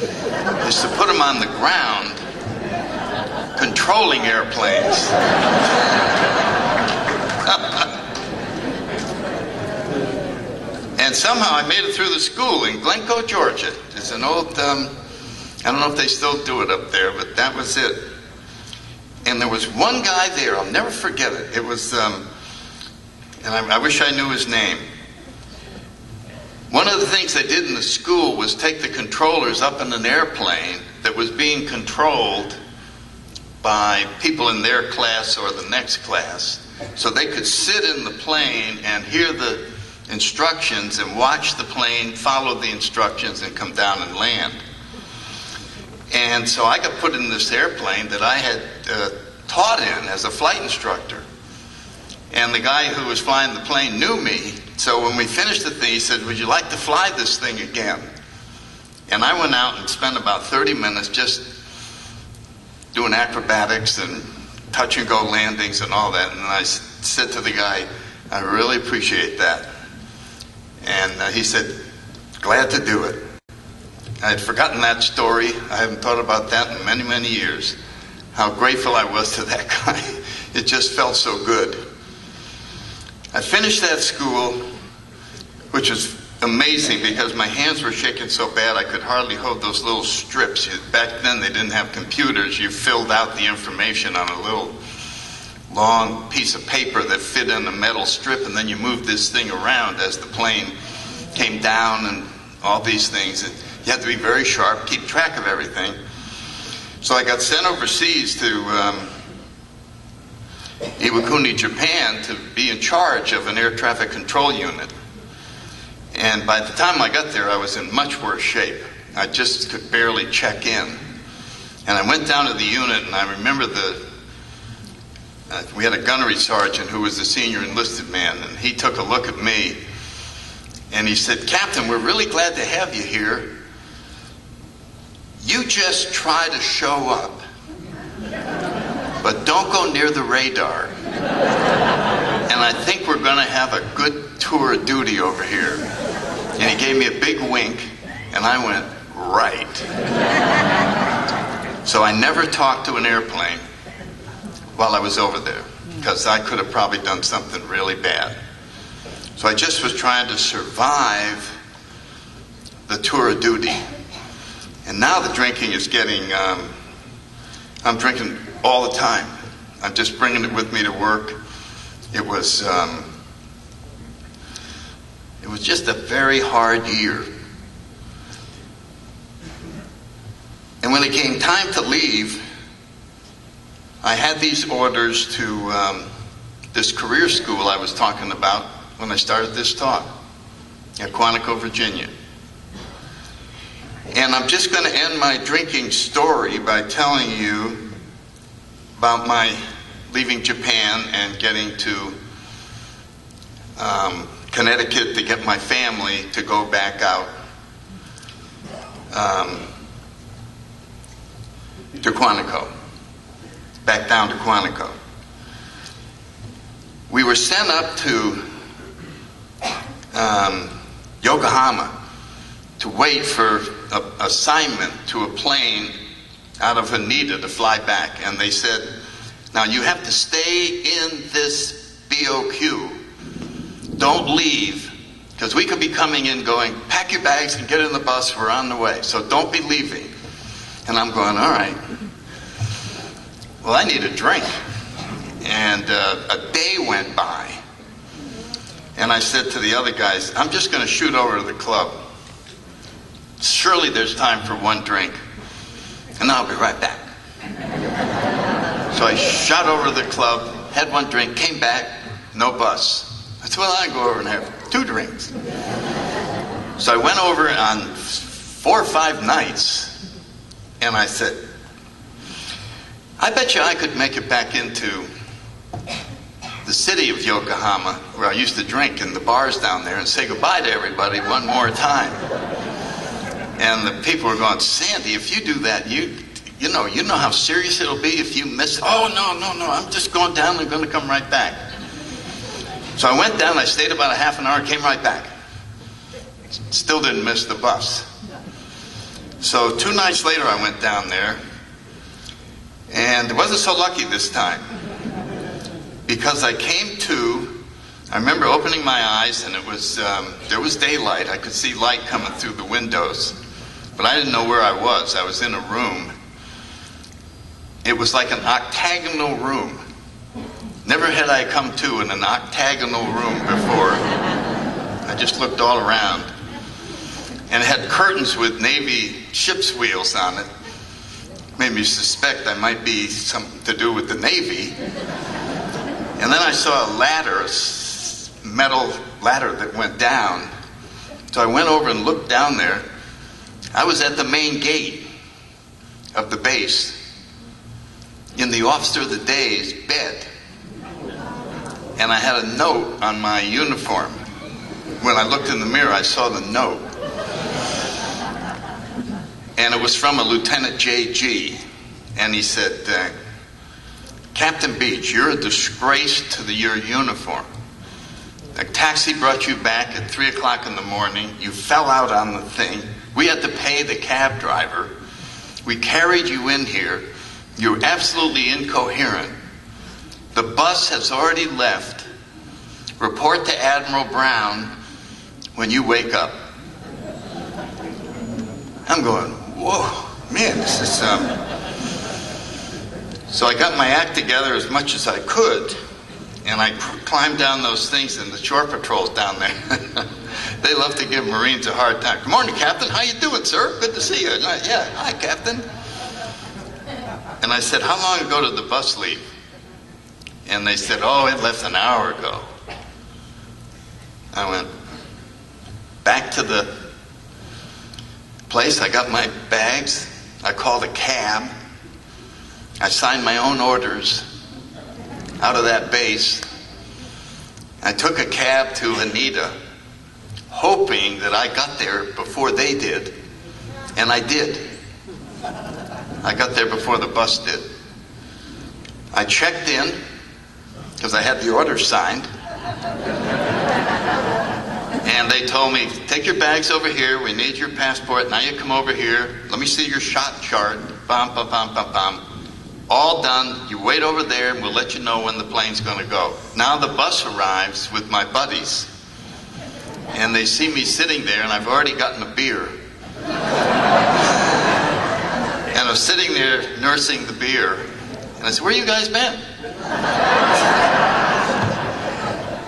is to put them on the ground controlling airplanes. And somehow I made it through the school in Glencoe, Georgia. It's an old, I don't know if they still do it up there, but that was it. And there was one guy there, I'll never forget it. It was, and I wish I knew his name. One of the things they did in the school was take the controllers up in an airplane that was being controlled by people in their class or the next class, so they could sit in the plane and hear the instructions and watch the plane follow the instructions and come down and land. And so I got put in this airplane that I had taught in as a flight instructor. And the guy who was flying the plane knew me, so when we finished the thing, he said, "Would you like to fly this thing again?" And I went out and spent about 30 minutes just doing acrobatics and touch and go landings and all that. And I said to the guy, "I really appreciate that." And he said, "Glad to do it." I had forgotten that story. I haven't thought about that in many, many years. How grateful I was to that guy. It just felt so good. I finished that school, which was amazing because my hands were shaking so bad I could hardly hold those little strips. Back then they didn't have computers. You filled out the information on a little long piece of paper that fit in a metal strip, and then you moved this thing around as the plane came down and all these things. And you had to be very sharp, keep track of everything. So I got sent overseas to Iwakuni, Japan, to be in charge of an air traffic control unit. And by the time I got there, I was in much worse shape. I just could barely check in. And I went down to the unit, and I remember we had a gunnery sergeant who was the senior enlisted man, and he took a look at me, and he said, "Captain, we're really glad to have you here. You just try to show up, but don't go near the radar. And I think we're going to have a good tour of duty over here." And he gave me a big wink, and I went, right. So I never talked to an airplane while I was over there, because I could have probably done something really bad. So I just was trying to survive the tour of duty. And now the drinking is getting, I'm drinking all the time. I'm just bringing it with me to work. It was just a very hard year. And when it came time to leave, I had these orders to this career school I was talking about when I started this talk at Quantico, Virginia. And I'm just going to end my drinking story by telling you about my leaving Japan and getting to Connecticut to get my family to go back out to Quantico, back down to Quantico. We were sent up to Yokohama to wait for an assignment to a plane out of Haneda to fly back. And they said, "Now you have to stay in this BOQ. Don't leave, because we could be coming in going, pack your bags and get in the bus, we're on the way. So don't be leaving." And I'm going, all right. Well, I need a drink. And a day went by. And I said to the other guys, "I'm just going to shoot over to the club. Surely there's time for one drink. And I'll be right back." So I shot over to the club, had one drink, came back, no bus. I said, "Well, I'll go over and have 2 drinks." So I went over on 4 or 5 nights, and I said, "I bet you I could make it back into the city of Yokohama, where I used to drink in the bars down there, and say goodbye to everybody one more time." And the people were going, "Sandy, if you do that, you know how serious it'll be if you miss it." "Oh, no, I'm just going down and going to come right back." So I went down, I stayed about a half an hour, came right back. Still didn't miss the bus. So 2 nights later I went down there, and it wasn't so lucky this time, because I came to, I remember opening my eyes, and it was there was daylight. I could see light coming through the windows, but I didn't know where I was. I was in a room. It was like an octagonal room. Never had I come to in an octagonal room before. I just looked all around. And it had curtains with Navy ship's wheels on it. Made me suspect I might be something to do with the Navy. And then I saw a ladder, a metal ladder that went down. So I went over and looked down there. I was at the main gate of the base, in the officer of the day's bed. And I had a note on my uniform. When I looked in the mirror, I saw the note. And it was from a Lieutenant J.G. And he said, Captain Beach, you're a disgrace to your uniform. A taxi brought you back at 3 o'clock in the morning. You fell out on the thing. We had to pay the cab driver. We carried you in here. You're absolutely incoherent. The bus has already left. Report to Admiral Brown when you wake up. I'm going, whoa, man, this is... So I got my act together as much as I could, and I climbed down those things, and the shore patrols down there, they love to give Marines a hard time. Good morning, Captain. How you doing, sir? Good to see you. Yeah, hi, Captain. And I said, how long ago did the bus leave? And they said, oh, it left an hour ago. I went back to the place. I got my bags. I called a cab. I signed my own orders out of that base. I took a cab to Anita, hoping that I got there before they did. And I did. I got there before the bus did. I checked in, because I had the order signed. And they told me, take your bags over here. We need your passport. Now you come over here. Let me see your shot chart. Bum, bum, bum, bum, bum. All done. You wait over there, and we'll let you know when the plane's going to go. Now the bus arrives with my buddies. And they see me sitting there, and I've already gotten a beer. And I was sitting there nursing the beer. And I said, where you guys been?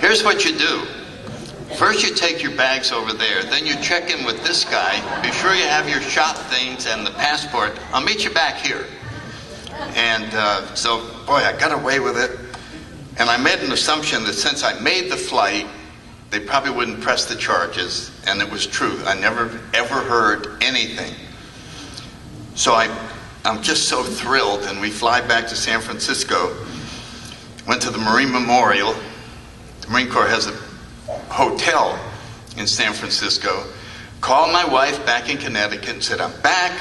Here's what you do. First you take your bags over there. Then you check in with this guy. Be sure you have your shot things and the passport. I'll meet you back here. And so, boy, I got away with it. And I made an assumption that since I made the flight, they probably wouldn't press the charges. And it was true. I never, ever heard anything. So I'm just so thrilled, and we fly back to San Francisco. Went to the Marine Memorial. The Marine Corps has a hotel in San Francisco. Called my wife back in Connecticut and said, I'm back.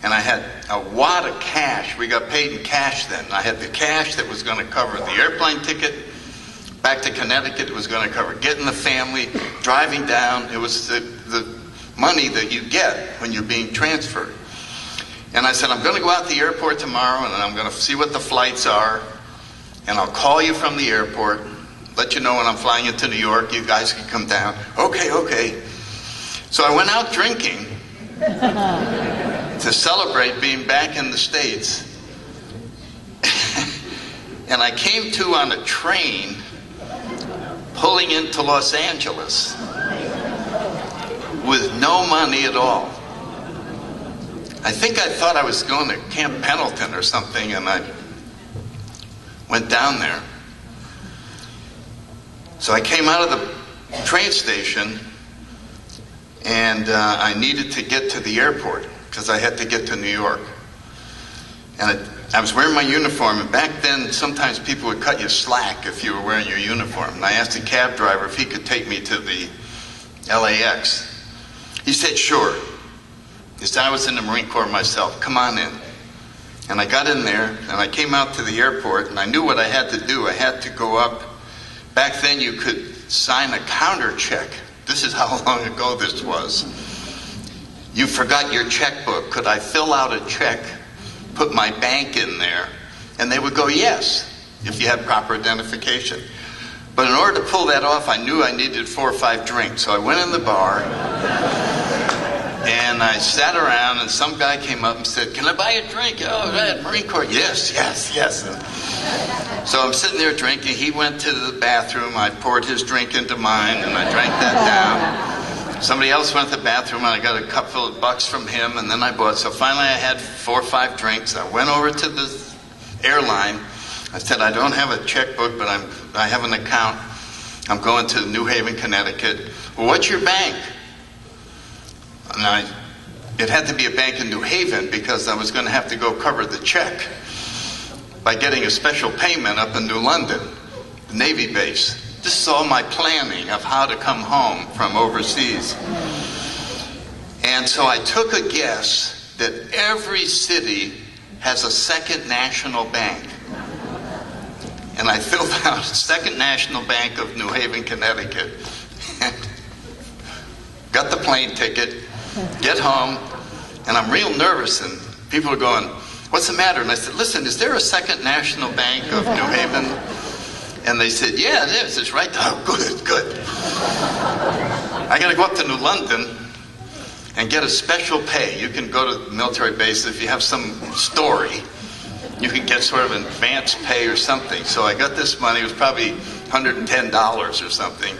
And I had a wad of cash. We got paid in cash then. I had the cash that was going to cover the airplane ticket back to Connecticut. It was going to cover getting the family, driving down. It was the money that you get when you're being transferred. And I said, I'm going to go out to the airport tomorrow, and I'm going to see what the flights are, and I'll call you from the airport, let you know when I'm flying into New York. You guys can come down. Okay. So I went out drinking to celebrate being back in the States. And I came to on a train pulling into Los Angeles with no money at all. I think I thought I was going to Camp Pendleton or something, and I went down there. So I came out of the train station, and I needed to get to the airport because I had to get to New York. And I was wearing my uniform, and back then sometimes people would cut you slack if you were wearing your uniform. And I asked the cab driver if he could take me to the LAX. He said, sure. He said, I was in the Marine Corps myself. Come on in. And I got in there, and I came out to the airport, and I knew what I had to do. I had to go up. Back then you could sign a counter check. This is how long ago this was. You forgot your checkbook. Could I fill out a check, put my bank in there? And they would go, yes, if you had proper identification. But in order to pull that off, I knew I needed 4 or 5 drinks. So I went in the bar, and I sat around, and some guy came up and said, can I buy you a drink? Oh, right, Marine Corps. Yes, yes, yes. So I'm sitting there drinking. He went to the bathroom. I poured his drink into mine, and I drank that down. Somebody else went to the bathroom, and I got a cup full of bucks from him, and then I bought. So finally I had 4 or 5 drinks. I went over to the airline. I said, I don't have a checkbook, but I have an account. I'm going to New Haven, Connecticut. Well, what's your bank? And it had to be a bank in New Haven because I was going to have to go cover the check by getting a special payment up in New London, the Navy base. This is all my planning of how to come home from overseas. And so I took a guess that every city has a Second National Bank. And I filled out Second National Bank of New Haven, Connecticut. And got the plane ticket, get home, and I'm real nervous, and people are going, what's the matter? And I said, listen, is there a Second National Bank of New Haven? And they said, yeah, it is. It's right there. Oh, good, good. I got to go up to New London and get a special pay. You can go to the military base if you have some story. You can get sort of an advance pay or something. So I got this money. It was probably $110 or something.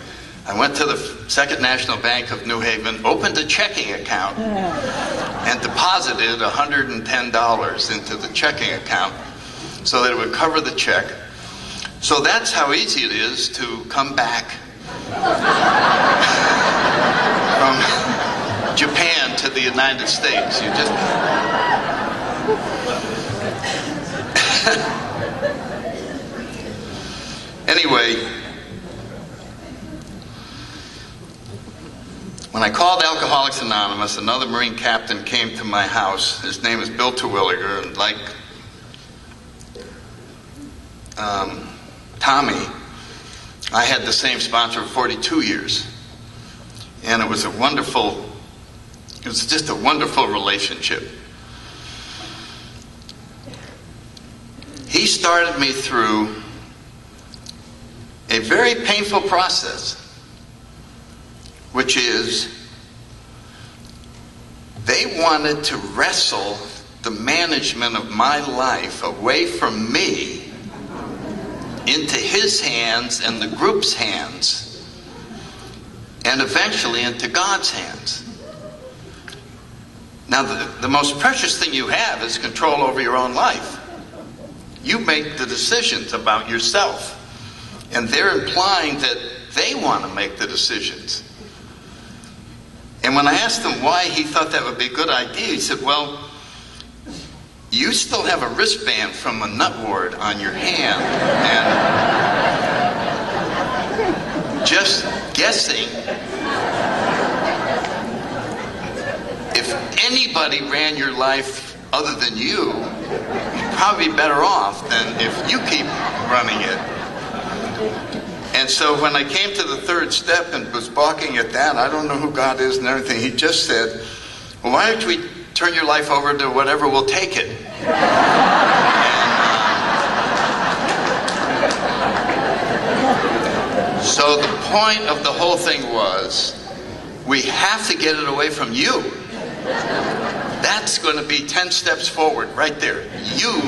I went to the Second National Bank of New Haven, opened a checking account, and deposited $110 into the checking account so that it would cover the check. So that's how easy it is to come back from Japan to the United States. You just... Anyway, when I called Alcoholics Anonymous, another Marine captain came to my house. His name is Bill Terwilliger, and like Tommy, I had the same sponsor for 42 years. And it was just a wonderful relationship. He started me through a very painful process, which is they wanted to wrestle the management of my life away from me into his hands and the group's hands, and eventually into God's hands. Now, the most precious thing you have is control over your own life. You make the decisions about yourself. And they're implying that they want to make the decisions. And when I asked him why he thought that would be a good idea, he said, well, you still have a wristband from a nut ward on your hand. And just guessing, if anybody ran your life other than you, you'd probably be better off than if you keep running it. And so when I came to the third step and was balking at that, I don't know who God is and everything, he just said, well, why don't we turn your life over to whatever will take it? So the point of the whole thing was, we have to get it away from you. That's going to be 10 steps forward right there. You.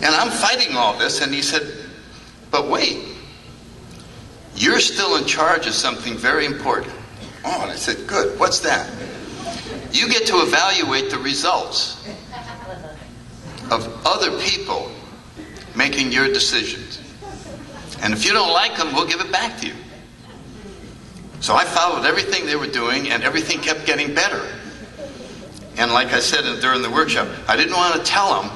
And I'm fighting all this, and he said, but wait, you're still in charge of something very important. Oh, and I said, good, what's that? You get to evaluate the results of other people making your decisions. And if you don't like them, we'll give it back to you. So I followed everything they were doing, and everything kept getting better. And like I said during the workshop, I didn't want to tell them,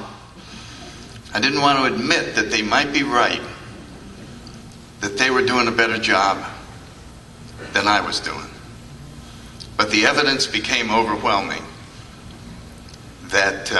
I didn't want to admit that they might be right, that they were doing a better job than I was doing. But the evidence became overwhelming that